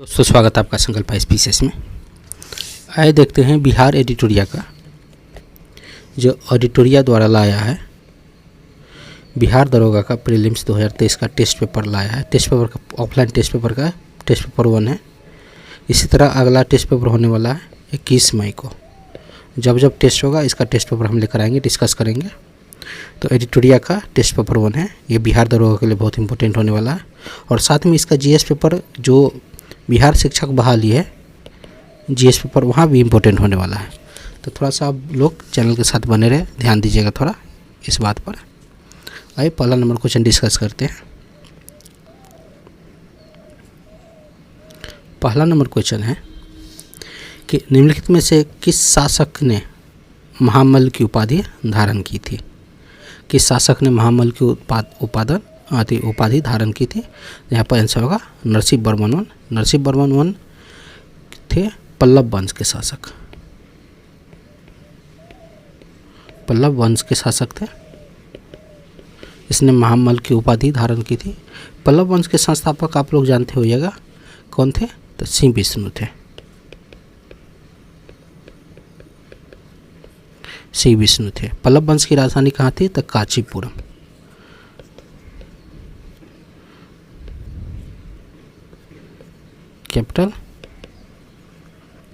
दोस्तों स्वागत है आपका संकल्प स्पीसेस में। आइए देखते हैं बिहार एडिटोरिया का जो एडिटोरिया द्वारा लाया है बिहार दरोगा का प्रीलिम्स 2023 का टेस्ट पेपर लाया है। टेस्ट पेपर का ऑफलाइन टेस्ट पेपर का टेस्ट पेपर 1 है। इसी तरह अगला टेस्ट पेपर होने वाला है 21 मई को। जब टेस्ट होगा इसका टेस्ट पेपर हम लेकर आएंगे, डिस्कस करेंगे। तो एडिटोरिया का टेस्ट पेपर 1 है, ये बिहार दरोगा के लिए बहुत इंपॉर्टेंट होने वाला है। और साथ में इसका जीएस पेपर जो बिहार शिक्षक बहाली है जीएस पेपर, वहाँ भी इम्पोर्टेंट होने वाला है। तो थोड़ा सा आप लोग चैनल के साथ बने रहे, ध्यान दीजिएगा थोड़ा इस बात पर। आइए पहला नंबर क्वेश्चन डिस्कस करते हैं। पहला नंबर क्वेश्चन है कि निम्नलिखित में से किस शासक ने महामल्ल की उपाधि धारण की थी। किस शासक ने महामल्ल की उपाधि धारण की थी। यहाँ पर आंसर होगा नरसिंह वर्मन 1। नरसिंह वर्मन 1 थे पल्लव वंश के शासक। पल्लव वंश के शासक थे, इसने महामल्ल की उपाधि धारण की थी। पल्लव वंश के संस्थापक आप लोग जानते होइएगा कौन थे, तो सिंह विष्णु थे। सिंह विष्णु थे। पल्लव वंश की राजधानी कहाँ थी, तो कांचीपुरम। कैपिटल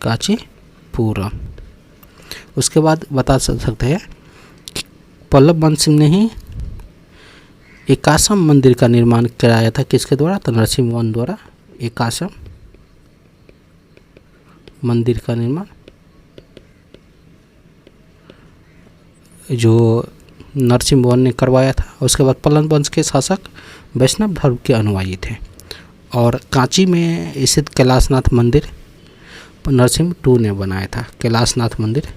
कांचीपुरम। उसके बाद बता सकते हैं पल्लव वंश ने ही एकाशम मंदिर का निर्माण कराया था। किसके द्वारा, तो नरसिंह वर्मन द्वारा एकाशम मंदिर का निर्माण जो नरसिंह वर्मन ने करवाया था। उसके बाद पल्लव वंश के शासक वैष्णव धर्म के अनुयायी थे। और कांची में स्थित कैलाशनाथ मंदिर नरसिंह 2 ने बनाया था। कैलाशनाथ मंदिर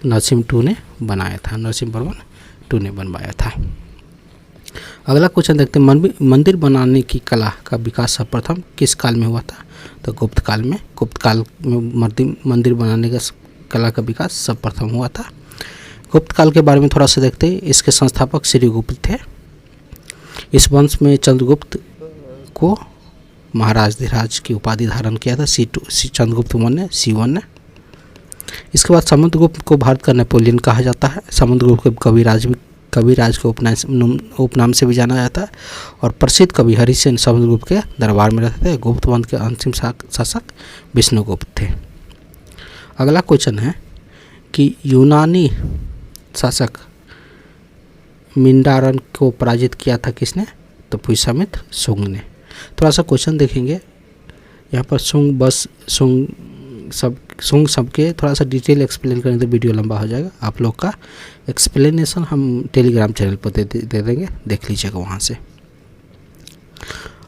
नरसिंह 2 ने बनाया था। नरसिंह वर्मन 2 ने बनवाया था। अगला क्वेश्चन देखते हैं मंदिर बनाने की कला का विकास सर्वप्रथम किस काल में हुआ था, तो गुप्त काल में। गुप्त काल में मंदिर बनाने का कला का विकास सर्वप्रथम हुआ था। गुप्त काल के बारे में थोड़ा सा देखते हैं। इसके संस्थापक श्री गुप्त थे। इस वंश में चंद्रगुप्त को महाराज धीराज की उपाधि धारण किया था। चंद्रगुप्त ने C1 ने। इसके बाद समुद्रगुप्त को भारत का नेपोलियन कहा जाता है। समुद्रगुप्त को कविराज के उपनाम से भी जाना जाता है। और प्रसिद्ध कवि हरिसेन समुद्रगुप्त के दरबार में रहते थे। गुप्त वंश के अंतिम शासक विष्णुगुप्त थे। अगला क्वेश्चन है कि यूनानी शासक मिंडारन को पराजित किया था किसने, तो पुष्यमित्र शुंग ने। थोड़ा सा क्वेश्चन देखेंगे यहाँ पर। शुंग सब के थोड़ा सा डिटेल एक्सप्लेन करें तो वीडियो लंबा हो जाएगा। आप लोग का एक्सप्लेनेशन हम टेलीग्राम चैनल पर दे देंगे, देख लीजिएगा वहाँ से।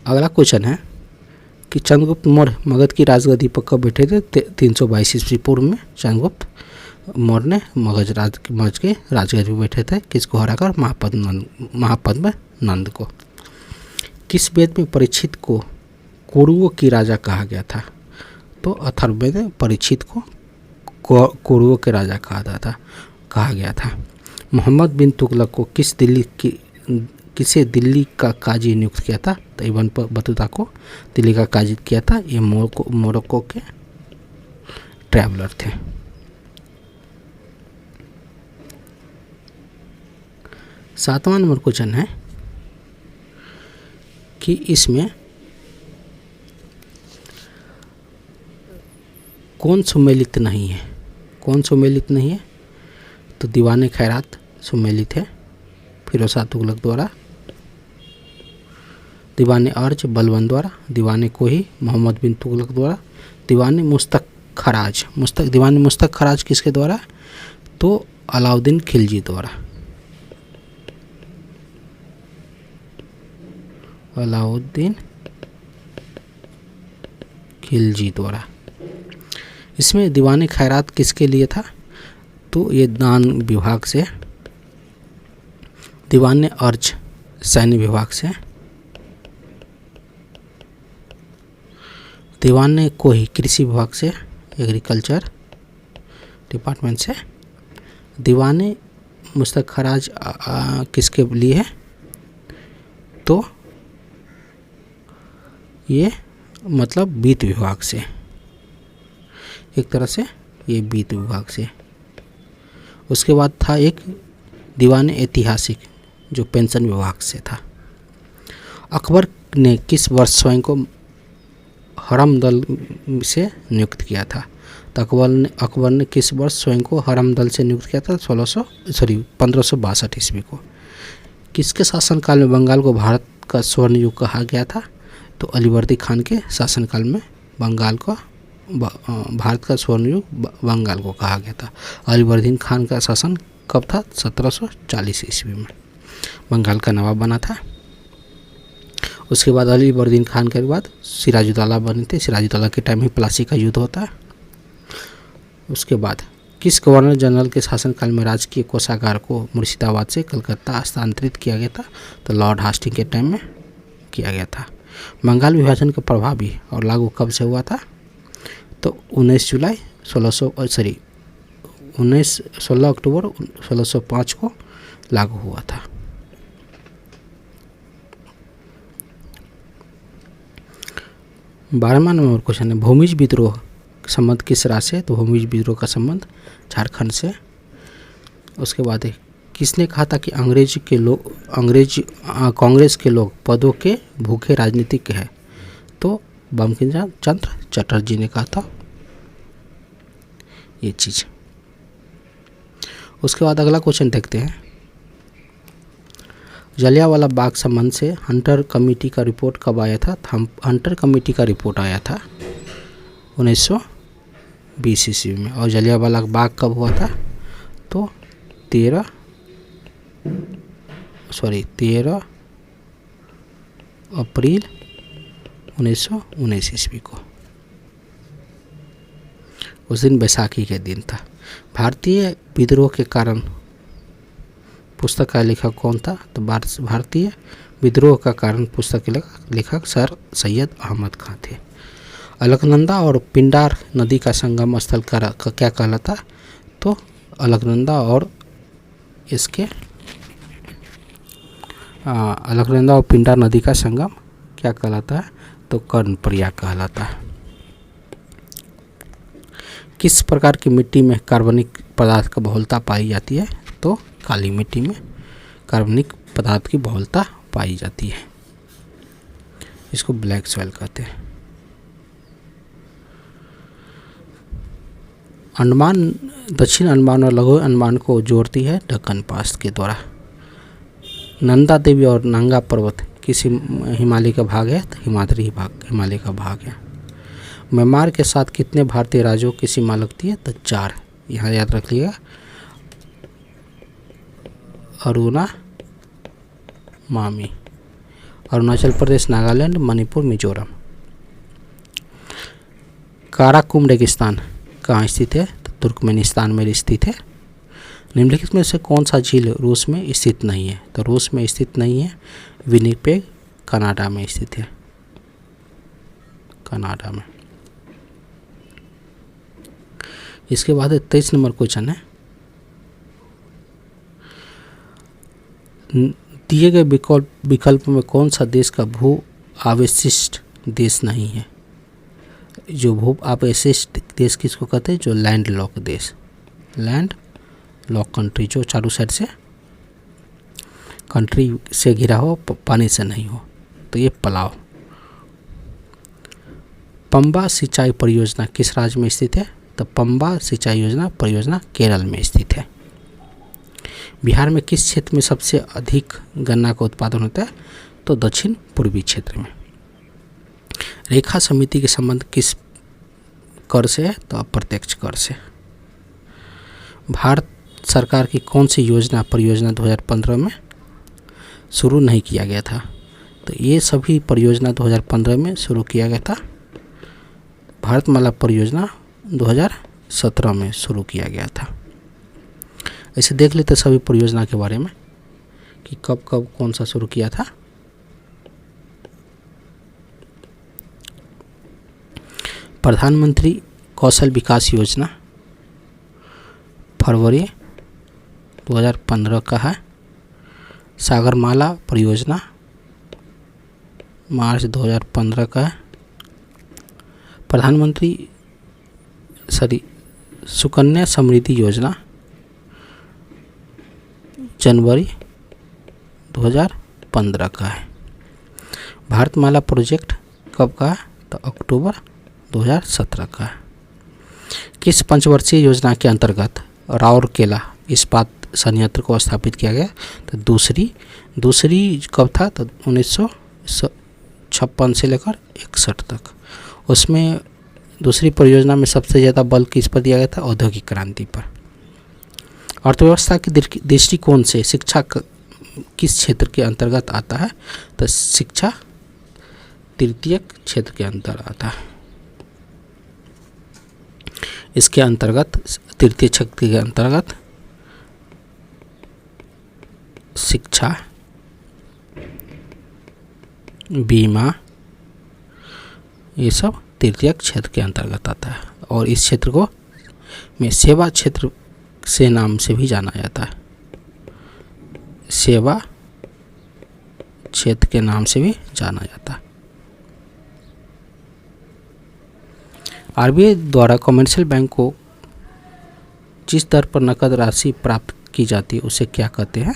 अगला क्वेश्चन है कि चंद्रगुप्त मौर्य मगध की राजगद्दी पर कब बैठे थे, 322 ईस्वी पूर्व में चंद्रगुप्त मौर्य ने मगध के राजगद्दी पर बैठे थे। किसको हराकर, महापद्म नंद को। किस वेद में परीक्षित को कुरुओं की राजा कहा गया था, तो अथर्ववेद में परीक्षित को कुरुओं के राजा कहा गया था। मोहम्मद बिन तुगलक को किसे दिल्ली का काजी नियुक्त किया था, तो इब्न बतूता को दिल्ली का काजी किया था। ये मोरक्को के ट्रैवलर थे। सातवां नंबर क्वेश्चन है कि इसमें कौन सुमेलित नहीं है। कौन सुमेलित नहीं है, तो दीवाने खैरात सुमेलित है फिरोज शाह तुगलक द्वारा। दीवाने अर्ज बलबन द्वारा। दीवाने कोही मोहम्मद बिन तुगलक द्वारा। दीवाने मुस्तक खराज किसके द्वारा, तो अलाउद्दीन खिलजी द्वारा। अलाउद्दीन खिलजी द्वारा। इसमें दीवाने खैरात किसके लिए था, तो ये दान विभाग से। दीवाने अर्ज सैन्य विभाग से। दीवाने कोही कृषि विभाग से, एग्रीकल्चर डिपार्टमेंट से। दीवाने मुस्तक खराज किसके लिए है, तो ये मतलब वित्त विभाग से, एक तरह से ये वित्त विभाग से। उसके बाद था एक दीवान ऐतिहासिक जो पेंशन विभाग से था। अकबर ने किस वर्ष स्वयं को हरम दल से नियुक्त किया था? तो अकबर ने किस वर्ष स्वयं को हरम दल से नियुक्त किया था? 1562 ईस्वी को। किसके शासनकाल में बंगाल को भारत का स्वर्ण युग कहा गया था? तो अलीवर्दी खान के शासनकाल में बंगाल को भारत का स्वर्ण युग बंगाल को कहा गया था। अलीवर्दी खान का शासन कब था? 1740 ईस्वी में बंगाल का नवाब बना था। उसके बाद अलीवर्दी खान के बाद सिराजुद्दौला बने थे। सिराजुद्दौला के टाइम ही प्लासी का युद्ध होता है। उसके बाद किस गवर्नर जनरल के शासनकाल में राजकीय कोषागार को मुर्शिदाबाद से कलकत्ता स्थानांतरित किया गया था? तो लॉर्ड हास्टिंग के टाइम में किया गया था। बंगाल विभाजन का प्रभावी और लागू कब से हुआ था? तो 16 अक्टूबर 1605 को लागू हुआ था। बारहवां नंबर क्वेश्चन है, भूमिज विद्रोह संबंध किस राज्य से? तो भूमिज विद्रोह का संबंध झारखंड से। उसके बाद है, किसने कहा था कि कांग्रेस के लोग पदों के भूखे राजनीतिक है? तो बंकिम चंद्र चटर्जी ने कहा था ये चीज। उसके बाद अगला क्वेश्चन देखते हैं, जलियांवाला बाग संबंध से हंटर कमेटी का रिपोर्ट कब आया था? हंटर कमेटी का रिपोर्ट आया था 1920 ईस्वी में। और जलियांवाला बाग कब हुआ था? तो 13 अप्रैल 1919 ईस्वी को। उस दिन बैसाखी के दिन था। भारतीय विद्रोह के कारण पुस्तक का लेखक कौन था? तो भारतीय विद्रोह का कारण पुस्तक के लेखक सर सैयद अहमद खां थे। अलकनंदा और पिंडार नदी का संगम स्थल का क्या कहलाता? तो अलकनंदा और पिंडार नदी का संगम क्या कहलाता है? तो कर्णप्रयाग कहलाता है। किस प्रकार की मिट्टी में कार्बनिक पदार्थ का बहुलता पाई जाती है? तो काली मिट्टी में कार्बनिक पदार्थ की बहुलता पाई जाती है, इसको ब्लैक सॉइल कहते हैं। अंडमान दक्षिण अंडमान और लघु अंडमान को जोड़ती है दक्कन पास के द्वारा। नंदा देवी और नांगा पर्वत किस हिमालय का भाग है? तो हिमालय का भाग है। म्यांमार के साथ कितने भारतीय राज्यों की सीमा लगती है? तो 4। यहाँ याद रख लिएगा, अरुणाचल प्रदेश, नागालैंड, मणिपुर, मिजोरम। काराकुम रेगिस्तान कहाँ स्थित है? तो तुर्कमेनिस्तान में स्थित है। निम्नलिखित में से कौन सा झील रूस में स्थित नहीं है? तो रूस में स्थित नहीं है। विनिपेग कनाडा में स्थित है, कनाडा में। इसके बाद 23 नंबर क्वेश्चन है, दिए गए विकल्प में कौन सा देश का भू अवशिष्ट देश नहीं है? जो भू अवशिष्ट देश किसको कहते हैं? जो लैंड लॉक देश, लैंड लॉक कंट्री, जो चारों साइड से कंट्री से घिरा हो, पानी से नहीं हो। तो ये पलाव। पंबा सिंचाई परियोजना किस राज्य में स्थित है? तो पंबा सिंचाई परियोजना केरल में स्थित है। बिहार में किस क्षेत्र में सबसे अधिक गन्ना का उत्पादन होता है? तो दक्षिण पूर्वी क्षेत्र में। रेखा समिति के संबंध किस कर से है? तो अप्रत्यक्ष कर से। भारत सरकार की कौन सी परियोजना 2015 में शुरू नहीं किया गया था? तो ये सभी परियोजना 2015 में शुरू किया गया था। भारतमाला परियोजना 2017 में शुरू किया गया था। ऐसे देख लेते सभी परियोजना के बारे में कि कब कब कौन सा शुरू किया था। प्रधानमंत्री कौशल विकास योजना फरवरी 2015 का है। सागरमाला परियोजना मार्च 2015 का है। प्रधानमंत्री सुकन्या समृद्धि योजना जनवरी 2015 का है। भारतमाला प्रोजेक्ट कब का है? तो अक्टूबर 2017 का है। किस पंचवर्षीय योजना के अंतर्गत राउरकेला इस्पात संयंत्र को स्थापित किया गया? तो दूसरी कब था? तो 1956 से लेकर 61 तक। उसमें दूसरी परियोजना में सबसे ज़्यादा बल किस पर दिया गया था? औद्योगिक क्रांति पर। अर्थव्यवस्था के दृष्टिकोण से शिक्षा किस क्षेत्र के अंतर्गत आता है? तो शिक्षा तृतीयक क्षेत्र के अंतर्गत आता है। इसके अंतर्गत तृतीय क्षेत्र के अंतर्गत शिक्षा, बीमा, ये सब तृतीयक क्षेत्र के अंतर्गत आता है। और इस क्षेत्र को में सेवा क्षेत्र से नाम से भी जाना जाता है। सेवा क्षेत्र के नाम से भी जाना जाता है। आरबीआई द्वारा कमर्शियल बैंक को जिस दर पर नकद राशि प्राप्त की जाती है उसे क्या कहते हैं?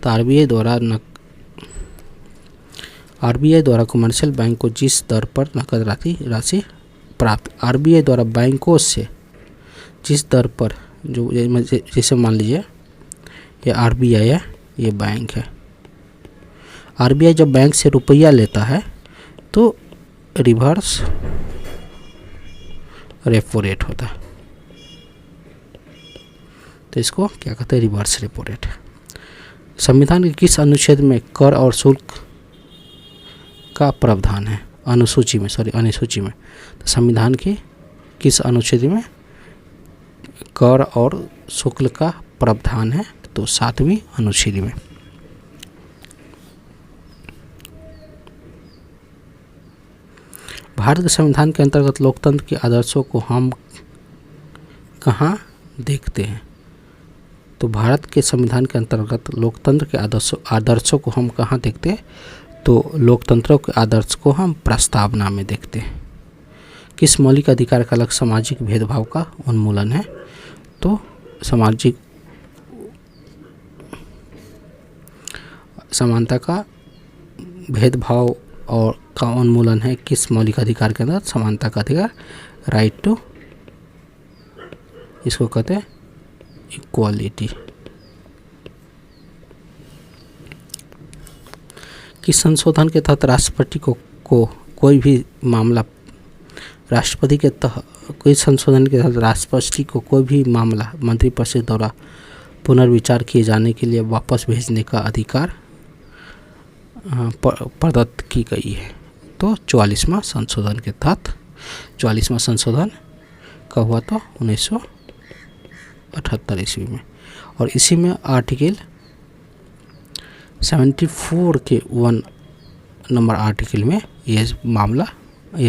तो आरबीआई द्वारा कमर्शियल बैंक को जिस दर पर नकद राशि प्राप्त, आरबीआई द्वारा बैंकों से जिस दर पर, जो जैसे मान लीजिए ये आरबीआई है, ये बैंक है। आरबीआई जब बैंक से रुपया लेता है तो रिवर्स रेपो रेट होता है, तो इसको क्या कहते हैं? Reverse repo rate. संविधान के किस अनुच्छेद में कर और शुल्क का प्रावधान है? अनुसूची में। तो संविधान के किस अनुच्छेद में कर और शुल्क का प्रावधान है? तो 7वीं अनुच्छेद में। भारत के संविधान के अंतर्गत लोकतंत्र के आदर्शों को हम कहाँ देखते हैं? तो भारत के संविधान के अंतर्गत लोकतंत्र के आदर्शों को हम कहाँ देखते हैं? तो लोकतंत्र के आदर्श को हम प्रस्तावना में देखते हैं। किस मौलिक अधिकार का लक्ष्य सामाजिक भेदभाव का उन्मूलन है? तो सामाजिक समानता का भेदभाव और का उन्मूलन है। किस मौलिक अधिकार के अंदर? समानता का अधिकार, राइट टू, इसको कहते हैं इक्वालिटी। किस संशोधन के तहत राष्ट्रपति को कोई भी मामला मंत्रिपरिषद द्वारा पुनर्विचार किए जाने के लिए वापस भेजने का अधिकार प्रदत्त की गई है? तो 44वां संशोधन के तहत। 44वां संशोधन कब हुआ? तो 1978 ईस्वी में। और इसी में आर्टिकल 74 के 1 नंबर आर्टिकल में ये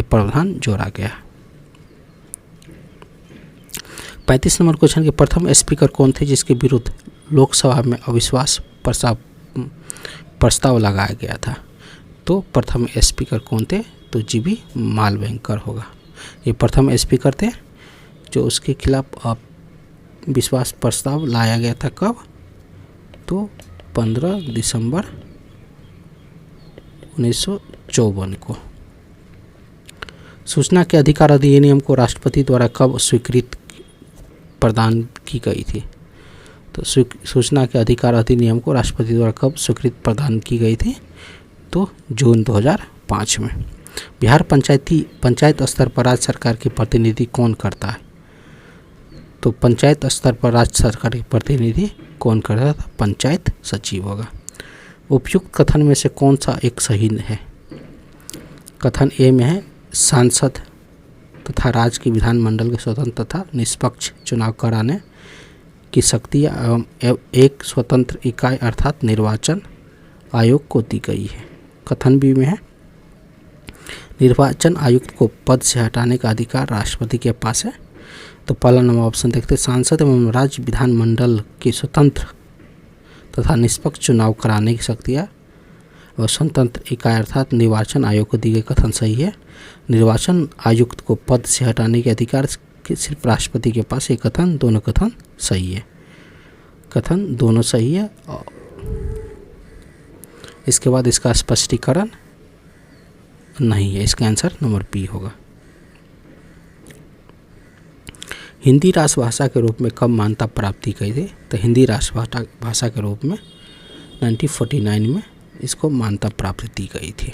प्रावधान जोड़ा गया। 35 नंबर क्वेश्चन के प्रथम स्पीकर कौन थे जिसके विरुद्ध लोकसभा में अविश्वास प्रस्ताव लगाया गया था? तो प्रथम स्पीकर कौन थे? तो जीबी मालवेंकर होगा। ये प्रथम स्पीकर थे जो उसके खिलाफ विश्वास प्रस्ताव लाया गया था। कब? तो 15 दिसंबर 1954 को। सूचना के अधिकार अधिनियम को राष्ट्रपति द्वारा कब स्वीकृति प्रदान की गई थी? तो सूचना के अधिकार अधिनियम को राष्ट्रपति द्वारा कब स्वीकृति प्रदान की गई थी? तो जून 2005 में। बिहार पंचायत स्तर पर राज्य सरकार के प्रतिनिधि कौन करता है? तो पंचायत स्तर पर राज्य सरकार के प्रतिनिधि कौन करता था? पंचायत सचिव होगा। उपयुक्त कथन में से कौन सा एक सही है? कथन ए में है सांसद तथा राज्य की विधानमंडल के स्वतंत्र तथा निष्पक्ष चुनाव कराने की शक्ति एवं एक स्वतंत्र इकाई अर्थात निर्वाचन आयोग को दी गई है। कथन बी में है निर्वाचन आयुक्त को पद से हटाने का अधिकार राष्ट्रपति के पास है। तो पहला नंबर ऑप्शन देखते हैं, सांसद एवं राज्य विधानमंडल की स्वतंत्र तथा निष्पक्ष चुनाव कराने की शक्तियाँ और स्वतंत्र इकाई अर्थात निर्वाचन आयोग को दी गई कथन सही है। निर्वाचन आयुक्त को पद से हटाने के अधिकार सिर्फ राष्ट्रपति के पास, ये कथन दोनों कथन सही है, कथन दोनों सही है। इसके बाद इसका स्पष्टीकरण नहीं है, इसका आंसर नंबर बी होगा। हिंदी राष्ट्रभाषा के रूप में कब मान्यता प्राप्ति की थी? तो हिंदी राष्ट्रभाषा के रूप में 1949 में इसको मान्यता प्राप्त की गई थी।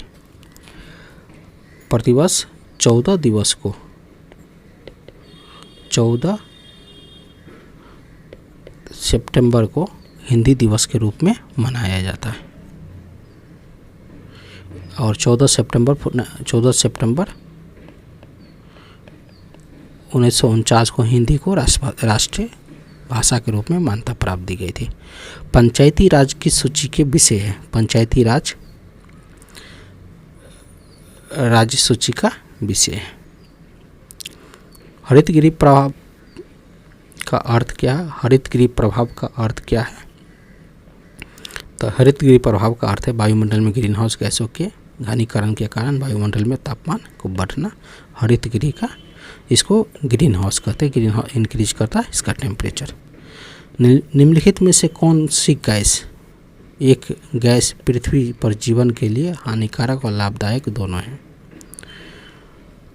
प्रतिवर्ष 14 दिवस को 14 सितंबर को हिंदी दिवस के रूप में मनाया जाता है और 14 सितंबर 1949 को हिंदी को राष्ट्रीय भाषा के रूप में मान्यता प्राप्त दी गई थी। पंचायती राज की सूची के विषय है, पंचायती राज राज्य सूची का विषय है। हरितगृह प्रभाव का अर्थ क्या है? हरितगृह प्रभाव का अर्थ क्या है? तो हरितगृह प्रभाव का अर्थ है वायुमंडल में ग्रीन हाउस गैसों के घनीकरण के कारण वायुमंडल में तापमान को बढ़ना। हरितगृह का इसको ग्रीन हाउस कहते हैं, ग्रीन हाउस इंक्रीज करता है इसका टेम्परेचर। निम्नलिखित में से कौन सी गैस, एक गैस पृथ्वी पर जीवन के लिए हानिकारक और लाभदायक दोनों है?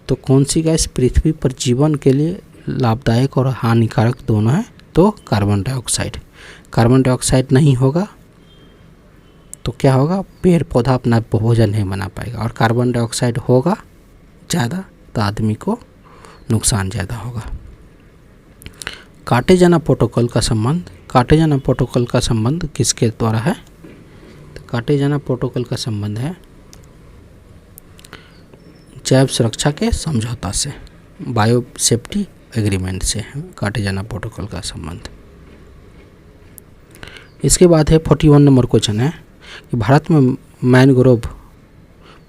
तो कौन सी गैस पृथ्वी पर जीवन के लिए लाभदायक और हानिकारक दोनों है? तो कार्बन डाइऑक्साइड। कार्बन डाइऑक्साइड नहीं होगा तो क्या होगा? पेड़ पौधा अपना भोजन नहीं बना पाएगा, और कार्बन डाइऑक्साइड होगा ज़्यादा तो आदमी को नुकसान ज़्यादा होगा। कार्टेजाना प्रोटोकॉल का संबंध, कार्टेजाना प्रोटोकॉल का संबंध किसके द्वारा है? तो कार्टेजाना प्रोटोकॉल का संबंध है जैव सुरक्षा के समझौता से, बायो सेफ्टी एग्रीमेंट से कार्टेजाना प्रोटोकॉल का संबंध। इसके बाद है 41 नंबर क्वेश्चन है कि भारत में मैनग्रोव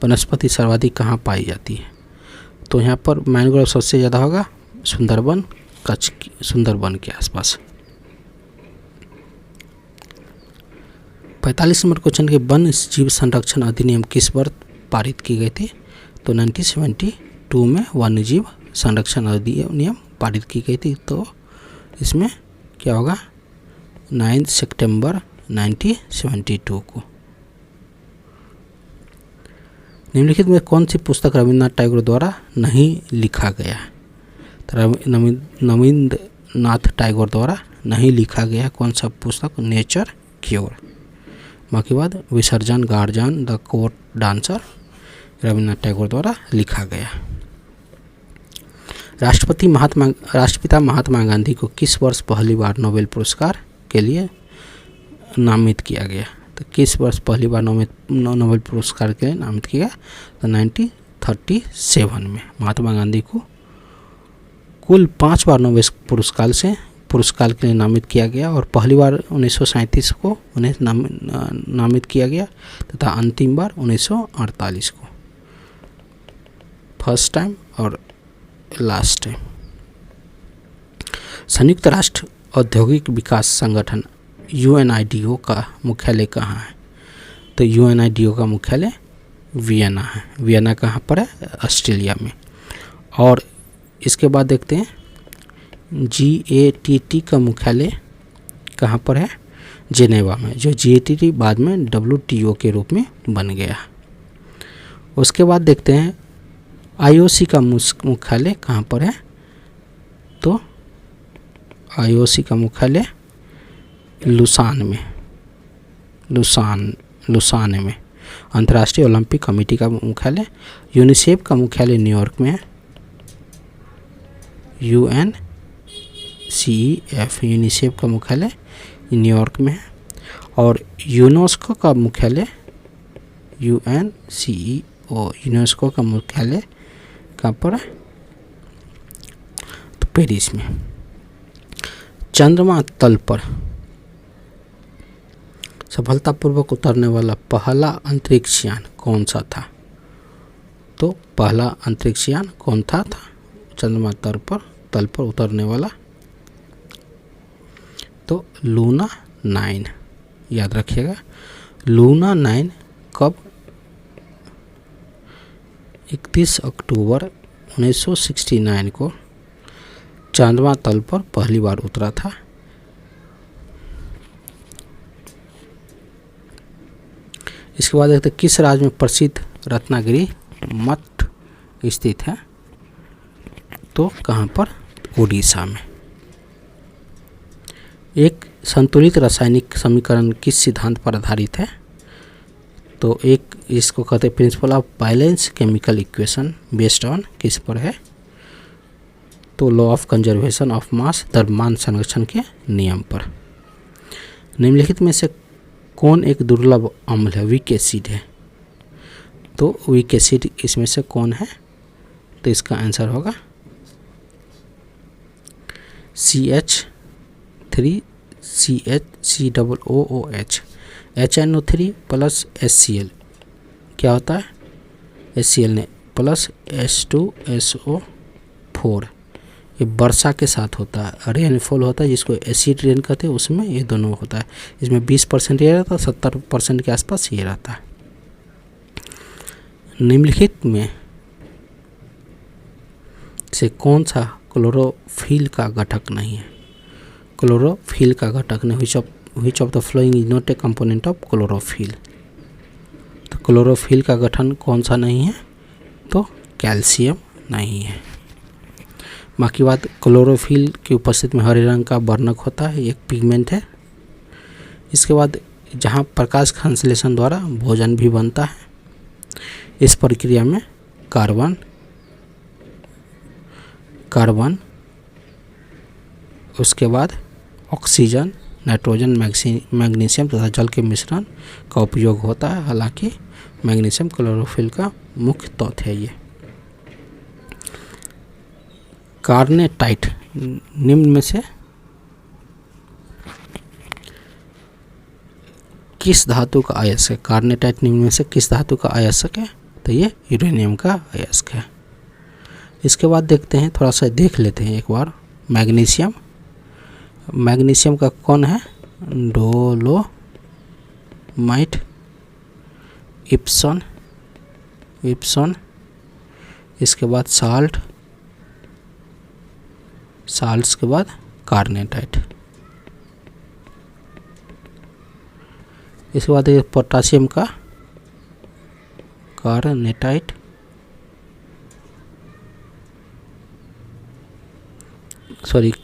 वनस्पति सर्वाधिक कहाँ पाई जाती है? तो यहाँ पर मैनग्रोव सबसे ज़्यादा होगा सुंदरबन, कच्छ सुंदरबन के आसपास। 45 नंबर क्वेश्चन के वन जीव संरक्षण अधिनियम किस वर्ष पारित की गई थी? तो 1972 में वन्य जीव संरक्षण अधिनियम पारित की गई थी। तो इसमें क्या होगा? 9 सितंबर 1972 को। निम्नलिखित में कौन सी पुस्तक रविन्द्रनाथ टैगोर द्वारा नहीं लिखा गया है? तो रविन्द्रनाथ टैगोर द्वारा नहीं लिखा गया कौन सा पुस्तक? Nature cure. बाकी बाद विसर्जन, guardian, the court dancer Rabindranath Tagore द्वारा लिखा गया। राष्ट्रपिता महात्मा गांधी को किस वर्ष पहली बार नोबेल पुरस्कार के लिए नामित किया गया? तो किस वर्ष पहली बार नोबेल पुरस्कार के लिए नामित किया गया? तो 1937 में महात्मा गांधी को कुल 5 बार नोबेल पुरस्कार के लिए नामित किया गया और पहली बार 1937 को उन्हें नामित किया गया तथा अंतिम बार 1948 को, फर्स्ट टाइम और लास्ट टाइम। संयुक्त राष्ट्र औद्योगिक विकास संगठन UNIDO का मुख्यालय कहाँ है? तो UNIDO का मुख्यालय वियना है। वियना कहाँ पर है? ऑस्ट्रेलिया में। और इसके बाद देखते हैं GATT का मुख्यालय कहाँ पर है? जेनेवा में, जो GATT बाद में WTO के रूप में बन गया। उसके बाद देखते हैं IOC का मुख्यालय कहाँ पर है? तो IOC का मुख्यालय लुसान में, लुसान में। अंतर्राष्ट्रीय ओलंपिक कमेटी का मुख्यालय, यूनिसेफ का मुख्यालय न्यूयॉर्क में है, UNCEF यूनिसेफ का मुख्यालय न्यूयॉर्क में है। और यूनेस्को का मुख्यालय UNESCO यूनेस्को का मुख्यालय कहाँ पर है? तो पेरिस में। चंद्रमा तल पर सफलतापूर्वक उतरने वाला पहला अंतरिक्ष यान कौन सा था? तो पहला अंतरिक्ष यान कौन था चंद्रमा तल पर उतरने वाला? तो लूना 9, याद रखिएगा। लूना 9 कब 31 अक्टूबर 1969 को चांदवा तल पर पहली बार उतरा था। इसके बाद देखते किस राज्य में प्रसिद्ध रत्नागिरी मठ स्थित है, तो कहाँ पर, उड़ीसा में। एक संतुलित रासायनिक समीकरण किस सिद्धांत पर आधारित है, तो एक इसको कहते हैं principle of balance chemical equation, based on किस पर है, तो law of conservation of mass, द्रव्यमान संरक्षण के नियम पर। निम्नलिखित में से कौन एक दुर्लभ अम्ल है, वीक एसिड है, तो वीक एसिड इसमें से कौन है, तो इसका आंसर होगा CH3COOH, HNO3 प्लस HCl क्या होता है, HCl ने प्लस H2SO4, ये वर्षा के साथ होता है, रेनफॉल होता है जिसको एसिड रेन कहते हैं, उसमें ये दोनों होता है। इसमें 20% ये रहता है, 70% के आसपास ये रहता है। निम्नलिखित में से कौन सा क्लोरोफिल का घटक नहीं है, क्लोरोफिल का घटक नहीं, which of the following is not a component of chlorophyll, तो क्लोरोफिल का गठन कौन सा नहीं है, तो कैल्शियम नहीं है। बाकी बात, क्लोरोफिल की उपस्थिति में हरे रंग का वर्णक होता है, एक पिगमेंट है। इसके बाद जहाँ प्रकाश संश्लेषण द्वारा भोजन भी बनता है, इस प्रक्रिया में कार्बन उसके बाद ऑक्सीजन, नाइट्रोजन, मैग्नीशियम तथा जल के मिश्रण का उपयोग होता है। हालांकि मैग्नीशियम क्लोरोफिल का मुख्य तत्व है। ये कार्नेटाइट निम्न में से किस धातु का अयस्क है, कार्नेटाइट निम्न में से किस धातु का अयस्क है, तो ये यूरेनियम का अयस्क है। इसके बाद देखते हैं, थोड़ा सा देख लेते हैं एक बार, मैग्नीशियम का कौन है, डोलोमाइट, इप्सन, इसके बाद साल्ट्स के बाद कार्नेटाइट। इसके बाद पोटासियम का कार्नेटाइट,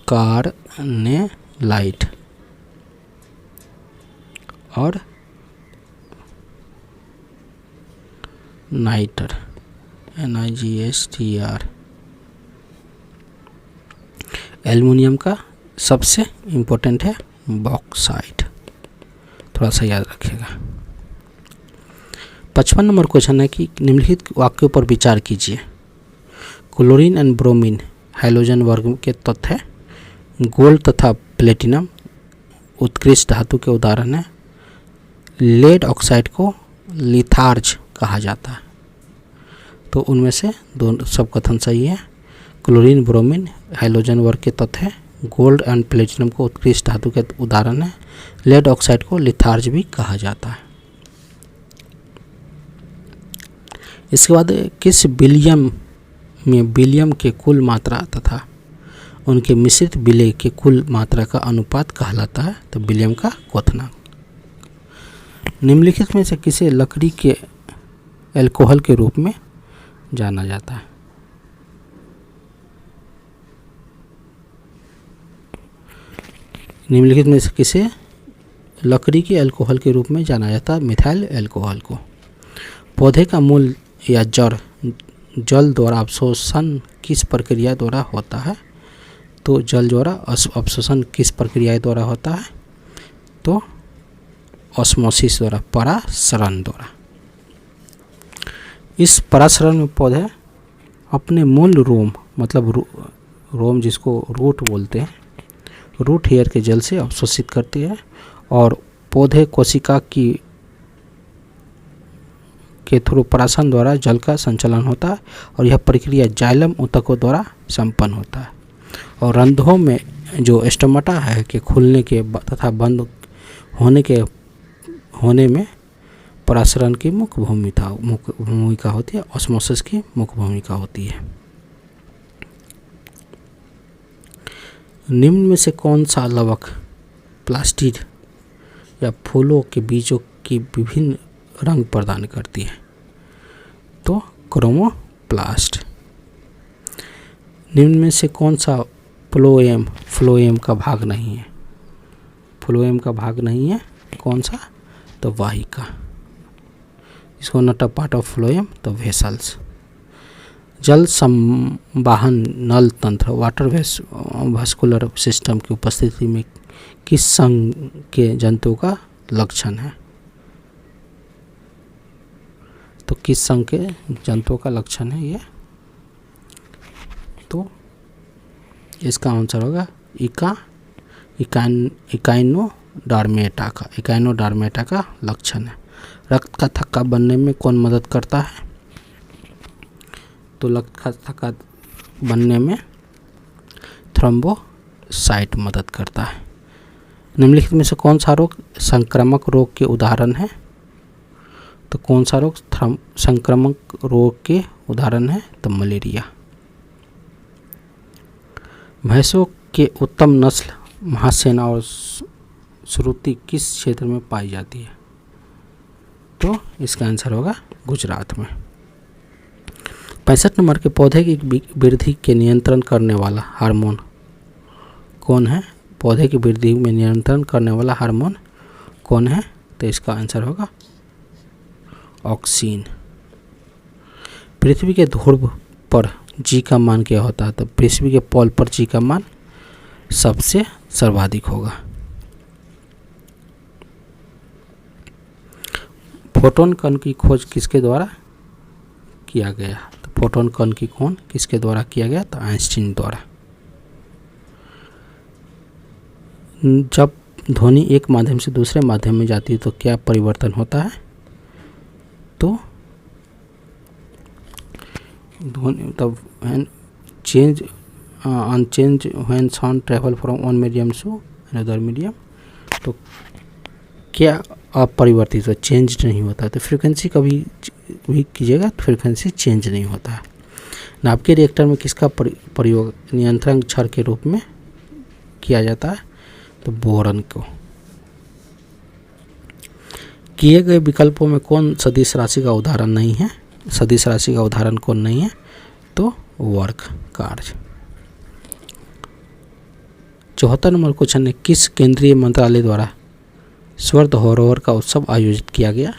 कार्नेलाइट और नाइटर, NiGSTR। एल्युमिनियम का सबसे इम्पोर्टेंट है बॉक्साइट, थोड़ा सा याद रखिएगा। 55 नंबर क्वेश्चन है कि निम्नलिखित वाक्यों पर विचार कीजिए। क्लोरीन एंड ब्रोमीन हाइड्रोजन वर्ग के तत्व है। गोल्ड तथा प्लेटिनम उत्कृष्ट धातु के उदाहरण है। लेड ऑक्साइड को लिथार्ज कहा जाता है, तो उनमें से दोनों सब कथन सही है। क्लोरीन ब्रोमीन हाइड्रोजन वर्ग के तत्व है। गोल्ड एंड प्लेटिनम को उत्कृष्ट धातु के उदाहरण है। लेड ऑक्साइड को लिथार्ज भी कहा जाता है। इसके बाद किस विलियम में विलियम के कुल मात्रा तथा उनके मिश्रित विलेय के कुल मात्रा का अनुपात कहलाता है, तो विलियम का क्वथनांक। निम्नलिखित में से किसे लकड़ी के अल्कोहल के रूप में जाना जाता है, निम्नलिखित में से किसे लकड़ी के अल्कोहल के रूप में जाना जाता है, मिथाइल अल्कोहल को। पौधे का मूल या जड़ जल द्वारा अवशोषण किस प्रक्रिया द्वारा होता है, तो जल द्वारा अवशोषण किस प्रक्रिया द्वारा होता है, तो ऑस्मोसिस द्वारा, परासरण द्वारा। इस परासरण में पौधे अपने मूल रोम, मतलब रोम जिसको रूट बोलते हैं, रूट हेयर के जल से अवशोषित करती है और पौधे कोशिका के थ्रू परासरण द्वारा जल का संचलन होता है और यह प्रक्रिया जाइलम ऊतकों द्वारा संपन्न होता है। और रंध्रों में जो स्टोमाटा है के खुलने के तथा बंद होने में परासरण की मुख्य भूमिका होती है, ऑस्मोसिस की मुख्य भूमिका होती है। निम्न में से कौन सा लवक प्लास्टिड या फूलों के बीजों की विभिन्न रंग प्रदान करती है? तो क्रोमोप्लास्ट। निम्न में से कौन सा फ्लोएम का भाग नहीं है? फ्लोएम का भाग नहीं है कौन सा? तो वाहिका। इसको not a part of phloem, तो वेसल्स। जल संवाहन नल तंत्र वाटर वास्कुलर सिस्टम की उपस्थिति में किस संघ के जंतुओं का लक्षण है? तो किस संघ के जंतुओं का लक्षण है ये? तो इसका आंसर होगा इकाइनोडर्मेटा का लक्षण है। रक्त का थक्का बनने में कौन मदद करता है? तो रक्त का थक्का बनने में थ्रोम्बोसाइट मदद करता है। निम्नलिखित में से कौन सा रोग संक्रामक रोग के उदाहरण है? तो कौन सा रोग संक्रामक रोग के उदाहरण है? तो मलेरिया। भैंसों के उत्तम नस्ल महासेना और श्रुति किस क्षेत्र में पाई जाती है? तो इसका आंसर होगा गुजरात में। 65 नंबर के पौधे की वृद्धि के नियंत्रण करने वाला हार्मोन कौन है? पौधे की वृद्धि में नियंत्रण करने वाला हार्मोन कौन है? तो इसका आंसर होगा ऑक्सीन। पृथ्वी के ध्रुव पर जी का मान क्या होता है? तो पृथ्वी के पोल पर जी का मान सबसे सर्वाधिक होगा। फोटोन कण की खोज किसके द्वारा किया गया? तो फोटोन कण की खोज किसके द्वारा किया गया? तो आइंस्टीन द्वारा। जब ध्वनि एक माध्यम से दूसरे माध्यम में जाती है तो क्या परिवर्तन होता है? तो ध्वनि तब change unchange when sound travel from one medium to another medium. तो क्या अपरिवर्तित, तो चेंज नहीं होता। तो फ्रीक्वेंसी कभी भी कीजिएगा तो फ्रीक्वेंसी चेंज नहीं होता है। नाभिकीय रिएक्टर में किसका प्रयोग नियंत्रण क्षण के रूप में किया जाता है? तो बोरन को। किए गए विकल्पों में कौन सदिश राशि का उदाहरण नहीं है? सदिश राशि का उदाहरण कौन नहीं है? तो वर्ग कार्य। 74 नंबर क्वेश्चन है, किस केंद्रीय मंत्रालय द्वारा स्वर धरोहर का उत्सव आयोजित किया गया?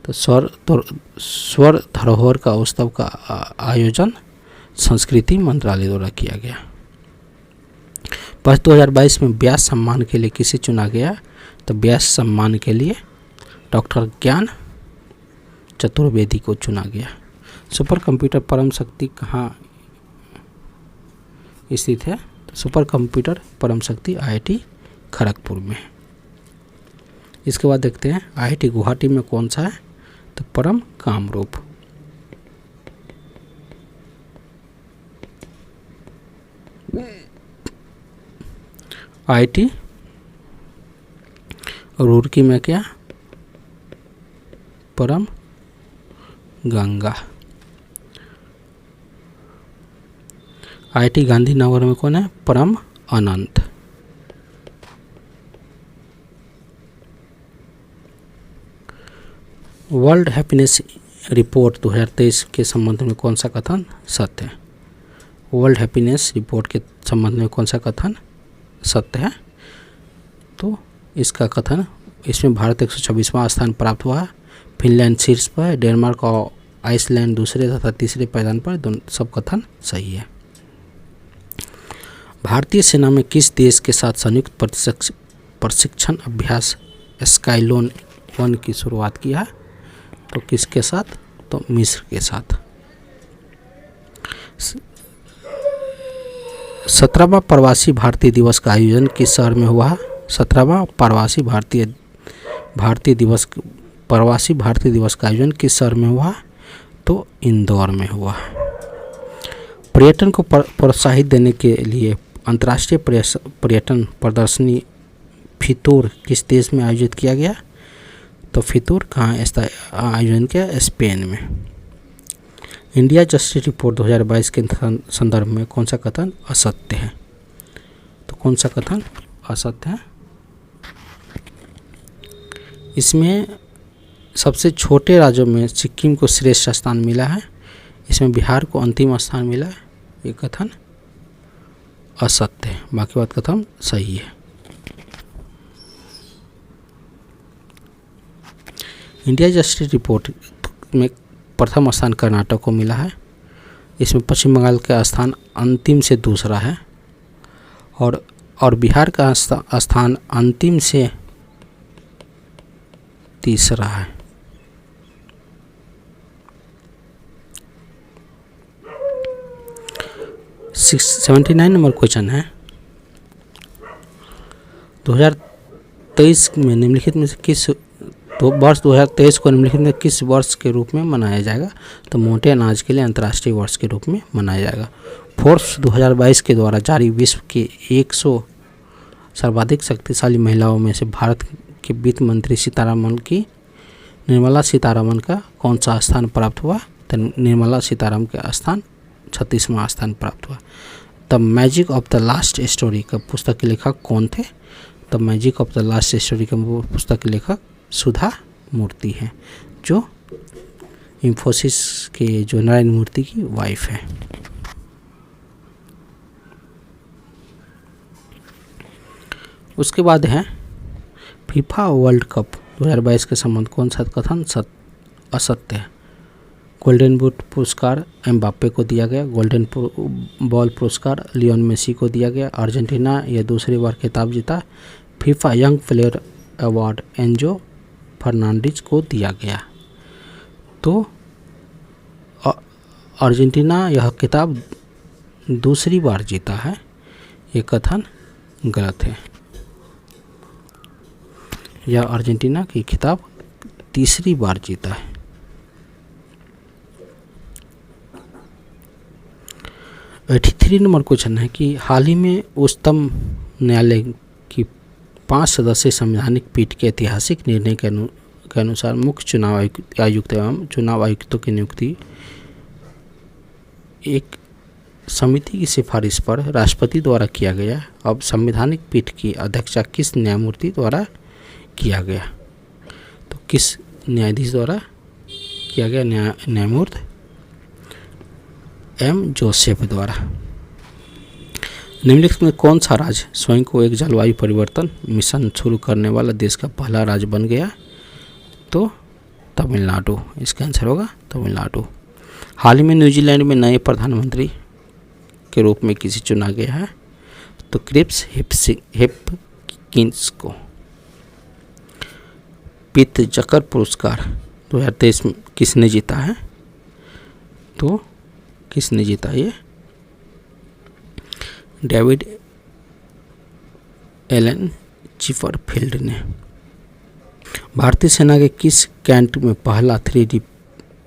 तो स्वर धरोहर का उत्सव का आयोजन संस्कृति मंत्रालय द्वारा किया गया। 2022 में व्यास सम्मान के लिए किसे चुना गया? तो व्यास सम्मान के लिए डॉक्टर ज्ञान चतुर्वेदी को चुना गया। सुपर कंप्यूटर परम शक्ति कहाँ स्थित है? तो सुपर कंप्यूटर परम शक्ति IIT खड़गपुर में। इसके बाद देखते हैं IIT गुवाहाटी में कौन सा है? तो परम कामरूप। IIT रुड़की में क्या? परम गंगा। IIT गांधीनगर में कौन है? परम अनंत। वर्ल्ड हैप्पीनेस रिपोर्ट 2023 के संबंध में कौन सा कथन सत्य है? वर्ल्ड हैप्पीनेस रिपोर्ट के संबंध में कौन सा कथन सत्य है? तो इसका कथन, इसमें भारत 126वां स्थान प्राप्त हुआ है, फिनलैंड शीर्ष पर, डेनमार्क और आइसलैंड दूसरे तथा तीसरे पायदान पर। दोनों सब कथन सही है। भारतीय सेना में किस देश के साथ संयुक्त प्रशिक्षण अभ्यास स्काईलोन 1 की शुरुआत किया है? तो किसके साथ? तो मिस्र के साथ। 17वां प्रवासी भारतीय दिवस का आयोजन किस शहर में हुआ है? 17वां प्रवासी भारतीय दिवस का आयोजन किस शहर में हुआ? तो इंदौर में हुआ। पर्यटन को प्रोत्साहित देने के लिए अंतर्राष्ट्रीय पर्यटन प्रदर्शनी फितूर किस देश में आयोजित किया गया? तो फितूर कहाँ इसका आयोजन किया? स्पेन में। इंडिया जस्टिस रिपोर्ट 2022 के संदर्भ में कौन सा कथन असत्य है? तो कौन सा कथन असत्य है? इसमें सबसे छोटे राज्यों में सिक्किम को श्रेष्ठ स्थान मिला है, इसमें बिहार को अंतिम स्थान मिला है। ये कथन असत्य है, बाकी बात कथन सही है। इंडिया जस्टिस रिपोर्ट में प्रथम स्थान कर्नाटक को मिला है, इसमें पश्चिम बंगाल का स्थान अंतिम से दूसरा है और बिहार का स्थान अंतिम से तीसरा है। सिक्स 79 नंबर क्वेश्चन है, 2023 में निम्नलिखित में से किस वर्ष 2023 को निम्नलिखित में किस वर्ष के रूप में मनाया जाएगा? तो मोटे अनाज के लिए अंतर्राष्ट्रीय वर्ष के रूप में मनाया जाएगा। फोर्ब्स 2022 के द्वारा जारी विश्व के 100 सर्वाधिक शक्तिशाली महिलाओं में से भारत के वित्त मंत्री निर्मला सीतारमण का कौन सा स्थान प्राप्त हुआ? तो निर्मला सीतारमण का स्थान 36वां स्थान प्राप्त हुआ। The magic of the last story का पुस्तक के लेखक कौन थे? The magic of the last story का पुस्तक के लेखक सुधा मूर्ति है, जो इंफोसिस के जो नारायण मूर्ति की वाइफ है। उसके बाद है फीफा वर्ल्ड कप 2022 के संबंध कौन सा कथन असत्य है? गोल्डन बूट पुरस्कार एम्बाप्पे को दिया गया, गोल्डन बॉल पुरस्कार लियोन मेसी को दिया गया, अर्जेंटीना यह दूसरी बार खिताब जीता, FIFA young player award Enzo Fernandez को दिया गया। तो अर्जेंटीना यह खिताब दूसरी बार जीता है, ये कथन गलत है। यह अर्जेंटीना की खिताब तीसरी बार जीता है। 83 नंबर क्वेश्चन है कि हाल ही में उच्चतम न्यायालय की 5 सदस्यीय संवैधानिक पीठ के ऐतिहासिक निर्णय के अनुसार मुख्य चुनाव आयुक्त एवं चुनाव आयुक्तों की नियुक्ति एक समिति की सिफारिश पर राष्ट्रपति द्वारा किया गया। अब संवैधानिक पीठ की अध्यक्षता किस न्यायमूर्ति द्वारा किया गया? तो किस न्यायाधीश द्वारा किया गया? न्यायमूर्ति एम जोसेफ द्वारा। निम्नलिखित में कौन सा राज्य स्वयं को एक जलवायु परिवर्तन मिशन शुरू करने वाला देश का पहला राज्य बन गया? तो तमिलनाडु, इसका आंसर होगा तमिलनाडु। हाल ही में न्यूजीलैंड में नए प्रधानमंत्री के रूप में किसे चुना गया है? तो क्रिप्स हिपकिंस को। पित्जकर पुरस्कार 2023 में किसने जीता है? तो किसने जीता? ये डेविड एलन चिफरफील्ड ने। भारतीय सेना के किस कैंट में पहला 3D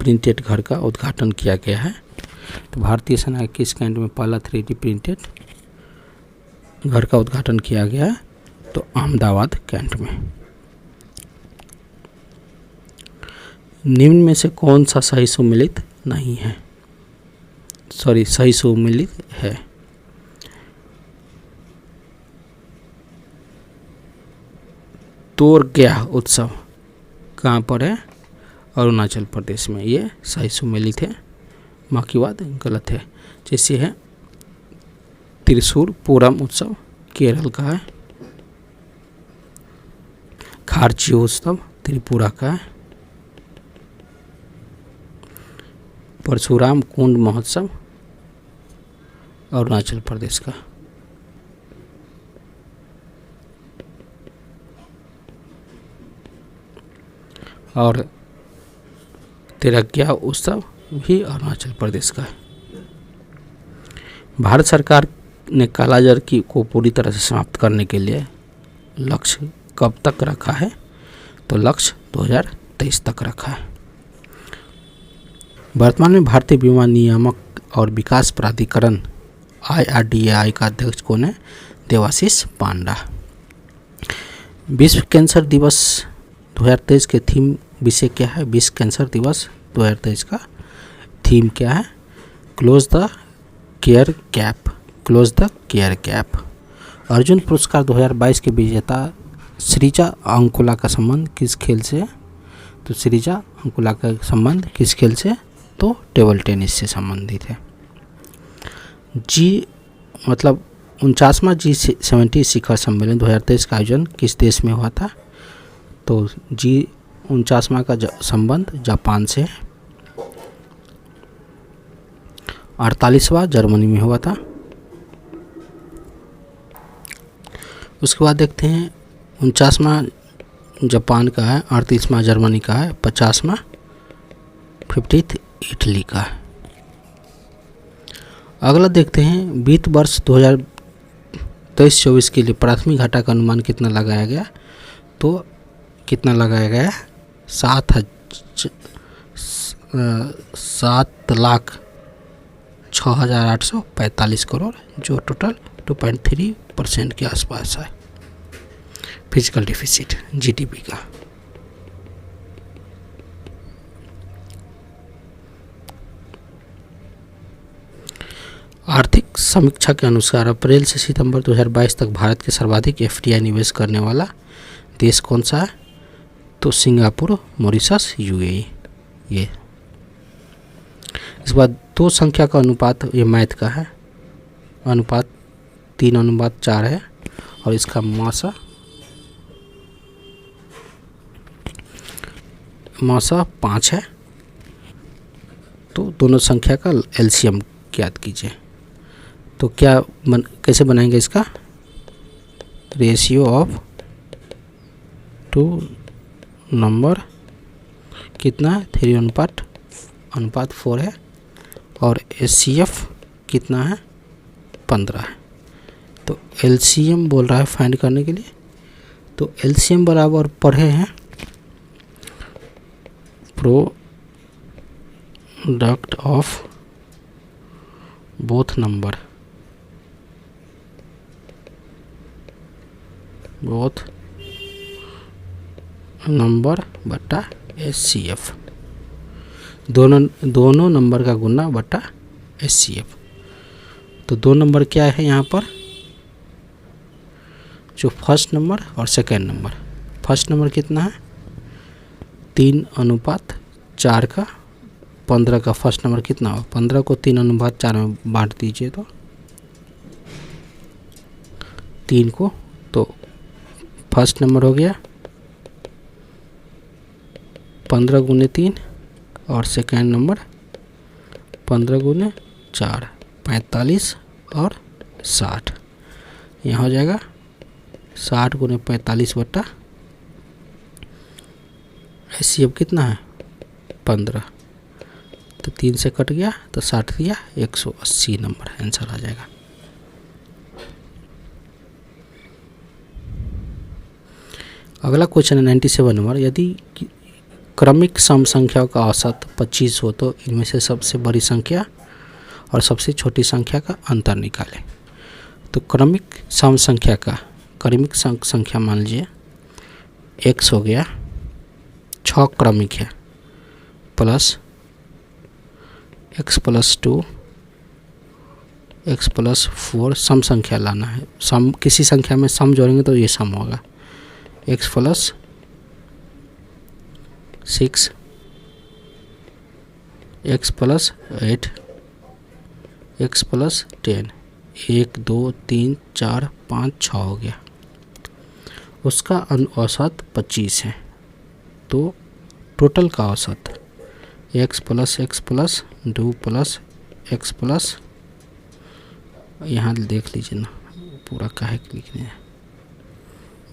प्रिंटेड घर का उद्घाटन किया गया है? तो भारतीय सेना के किस कैंट में पहला 3D प्रिंटेड घर का उद्घाटन किया गया है? तो अहमदाबाद कैंट में। निम्न में से कौन सा सही सुमेलित नहीं है? सही सुमेलित है। तोरग्या उत्सव कहाँ पर है? अरुणाचल प्रदेश में। ये सही सुमेलित है, बाकी बात गलत है। जैसे है त्रिशूर पूरम उत्सव केरल का है, खारची उत्सव त्रिपुरा का है, परशुराम कुंड महोत्सव अरुणाचल प्रदेश का। और तिरग्या उत्सव भी अरुणाचल प्रदेश का है। भारत सरकार ने कालाजार को पूरी तरह से समाप्त करने के लिए लक्ष्य कब तक रखा है? तो लक्ष्य 2023 तक रखा है। वर्तमान में भारतीय बीमा नियामक और विकास प्राधिकरण IRDAI का अध्यक्ष कौन है? देवाशीष पांडा। विश्व कैंसर दिवस 2023 के थीम विषय क्या है? विश्व कैंसर दिवस 2023 का थीम क्या है? Close the care gap, close the care gap. Arjun पुरस्कार 2022 के विजेता श्रीजा अंकोला का संबंध किस खेल से है? तो श्रीजा अंकोला का संबंध किस खेल से? तो टेबल टेनिस से संबंधित है। मतलब 49वां G70 शिखर सम्मेलन 2023 का आयोजन किस देश में हुआ था? तो G49वां का संबंध जापान से है। 48वां जर्मनी में हुआ था। उसके बाद देखते हैं 49वां जापान का है, 38वां जर्मनी का है, 50वां 50th इटली का है। अगला देखते हैं वित्त वर्ष 2023-24 के लिए प्राथमिक घाटा का अनुमान कितना लगाया गया? तो कितना लगाया गया? 7,06,845 करोड़, जो टोटल 2.3% के आसपास है फिजिकल डिफिसिट जीडीपी का। आर्थिक समीक्षा के अनुसार अप्रैल से सितंबर 2022 तक भारत के सर्वाधिक एफडीआई निवेश करने वाला देश कौन सा है? तो सिंगापुर, मॉरिशस, यूएई। ये इस बार 2 संख्या का अनुपात, ये मैथ का है, अनुपात 3:4 है और इसका मासा 5 है। तो दोनों संख्या का एलसीएम ज्ञात कीजिए। तो कैसे बनाएंगे इसका? रेशियो ऑफ 2 नंबर कितना है? 3:4 है और एचसीएफ कितना है? 15 है। तो एलसीएम बोल रहा है फाइंड करने के लिए। तो एलसीएम बराबर पढ़े हैं प्रोडक्ट ऑफ बोथ नंबर बटा एचसीएफ, दोनों नंबर का गुना बटा एचसीएफ। तो 2 नंबर क्या है यहाँ पर? जो फर्स्ट नंबर और सेकेंड नंबर। फर्स्ट नंबर कितना है? 3:4 का 15 का फर्स्ट नंबर कितना हो? 15 को 3:4 में बांट दीजिए तो 3 को, तो फर्स्ट नंबर हो गया 15 गुने 3 और सेकेंड नंबर 15 गुने 4, 45 और 60। यहाँ हो जाएगा 60 गुने 45 बटा एचसीएफ कितना है? 15। तो 3 से कट गया तो 60 दिया, 180 नंबर आंसर आ जाएगा। अगला क्वेश्चन है 97 नंबर। यदि क्रमिक सम संख्याओं का औसत 25 हो तो इनमें से सबसे बड़ी संख्या और सबसे छोटी संख्या का अंतर निकालें। तो क्रमिक सम संख्या का क्रमिक संख्या मान लीजिए x हो गया, 6 क्रमिक है, प्लस x + 2 x + 4 सम संख्या लाना है। सम किसी संख्या में सम जोड़ेंगे तो ये सम होगा। x + 6 x + 8 x + 10 1 2 3 4 5 6 हो गया। उसका औसत 25 है। तो टोटल का औसत x + x + 2 + x + यहाँ देख लीजिए ना, पूरा काहे लिखने है,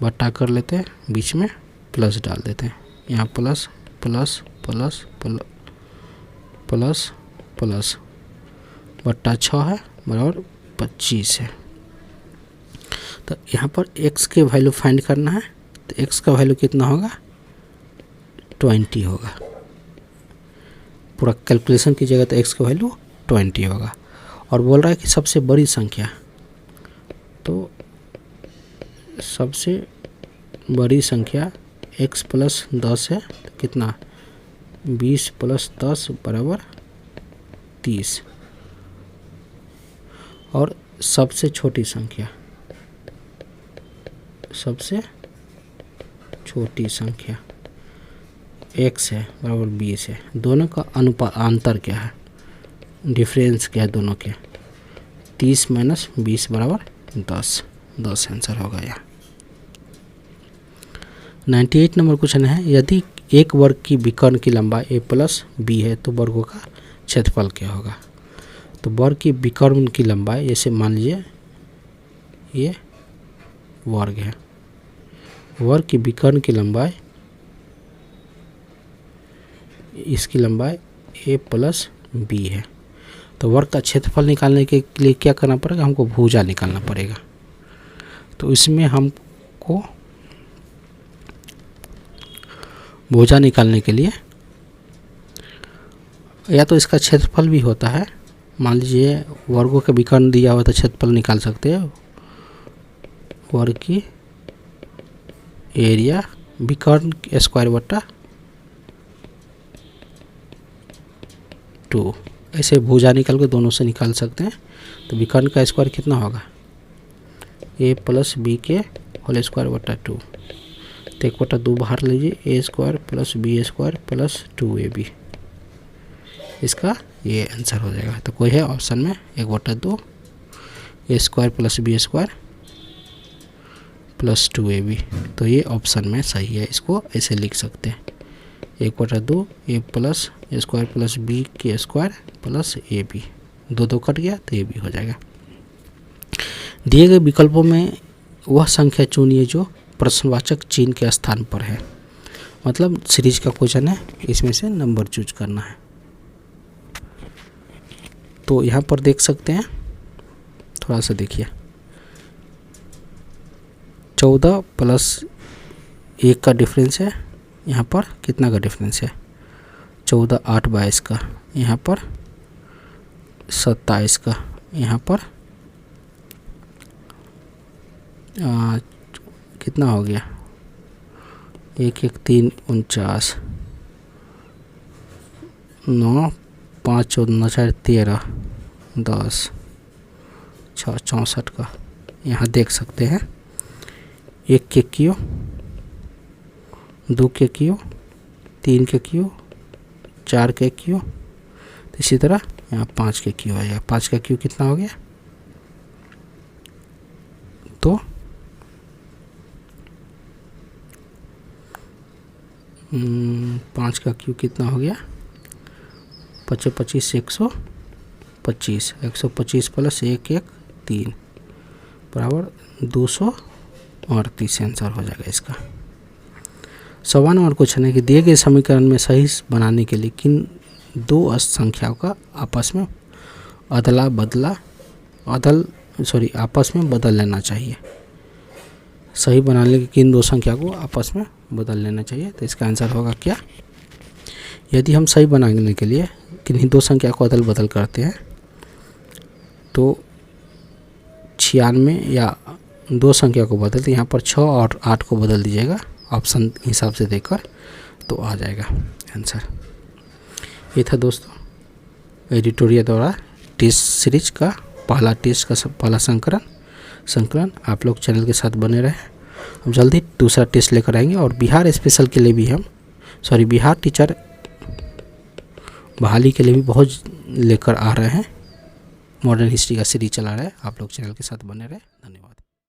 बटा कर लेते हैं, बीच में प्लस डाल देते हैं। यहाँ plus plus plus plus plus बट्टा 6 है बराबर 25 है। तो यहाँ पर x के वैल्यू फाइंड करना है। तो x का वैल्यू कितना होगा? 20 होगा। पूरा कैलकुलेशन कीजिएगा तो x का वैल्यू 20 होगा। और बोल रहा है कि सबसे बड़ी संख्या, तो सबसे बड़ी संख्या x प्लस 10 है तो कितना 20 प्लस 10 बराबर 30। और सबसे छोटी संख्या x है बराबर 20 है। दोनों का अंतर क्या है, डिफरेंस क्या है दोनों के, 30 माइनस 20 बराबर 10 आंसर होगा यहाँ। 98 नंबर क्वेश्चन है, यदि एक वर्ग की विकर्ण की लंबाई a प्लस b है तो वर्गों का क्षेत्रफल क्या होगा। तो वर्ग की विकर्ण की लंबाई, जैसे मान लीजिए ये वर्ग है, वर्ग की विकर्ण की लंबाई, इसकी लंबाई a प्लस b है। तो वर्ग का क्षेत्रफल निकालने के लिए क्या करना पड़ेगा, हमको भुजा निकालना पड़ेगा। तो इसमें हमको भुजा निकालने के लिए या तो इसका क्षेत्रफल भी होता है, मान लीजिए वर्गों का विकर्ण दिया हुआ तो क्षेत्रफल निकाल सकते हैं। वर्ग की एरिया विकर्ण स्क्वायर बटा 2, ऐसे भुजा निकाल के दोनों से निकाल सकते हैं। तो विकर्ण का स्क्वायर कितना होगा, a प्लस बी के होल स्क्वायर बटा 2। तो 1/2 बाहर लीजिए, a square plus B square plus 2ab, इसका ये आंसर हो जाएगा। तो कोई है ऑप्शन में 1/2 a square plus B square plus 2ab, तो ये ऑप्शन में सही है। इसको ऐसे लिख सकते हैं 1/2 a plus square plus B के स्क्वायर प्लस ab, 2 कट गया तो ab हो जाएगा। दिए गए विकल्पों में वह संख्या चुनिए जो प्रश्नवाचक चिन्ह के स्थान पर है। मतलब सीरीज का क्वेश्चन है, इसमें से नंबर चूज करना है। तो यहाँ पर देख सकते हैं, थोड़ा सा देखिए, 14 प्लस 1 का डिफरेंस है, यहाँ पर कितना का डिफरेंस है 14, 8, 22 का, यहाँ पर 27 का, यहाँ पर कितना हो गया 1, 1, 3, 49, 9, 5, 14, 4, 13, 10, 6, 64 का। यहाँ देख सकते हैं 1 के क्यू, 2 के क्यू, 3 के क्यू, 4 के क्यू, तो इसी तरह यहाँ 5 के क्यू आएगा। 5 का क्यू कितना हो गया, तो 5 का क्यू कितना हो गया 25, 125, 125 प्लस 1, 1, 3 बराबर 238 आंसर हो जाएगा इसका। 1वां नंबर क्वेश्चन है कि दिए गए समीकरण में सही बनाने के लिए किन दो संख्याओं का आपस में आपस में बदल लेना चाहिए। सही बनाने की किन दो संख्या को आपस में बदल लेना चाहिए। तो इसका आंसर होगा क्या, यदि हम सही बनाने के लिए किन्हीं दो संख्या को अदल बदल करते हैं तो 96 या दो संख्या को बदलते, यहाँ पर 6 और 8 को बदल दीजिएगा ऑप्शन हिसाब से देकर, तो आ जाएगा आंसर। ये था दोस्तों एडिटोरियल द्वारा टेस्ट सीरीज का पहला टेस्ट का पहला संकलन। आप लोग चैनल के साथ बने रहे। हम जल्दी दूसरा टेस्ट लेकर आएंगे और बिहार स्पेशल के लिए भी बिहार टीचर बहाली के लिए भी बहुत लेकर आ रहे हैं। मॉडर्न हिस्ट्री का सीरीज चला रहे हैं। आप लोग चैनल के साथ बने रहे। धन्यवाद।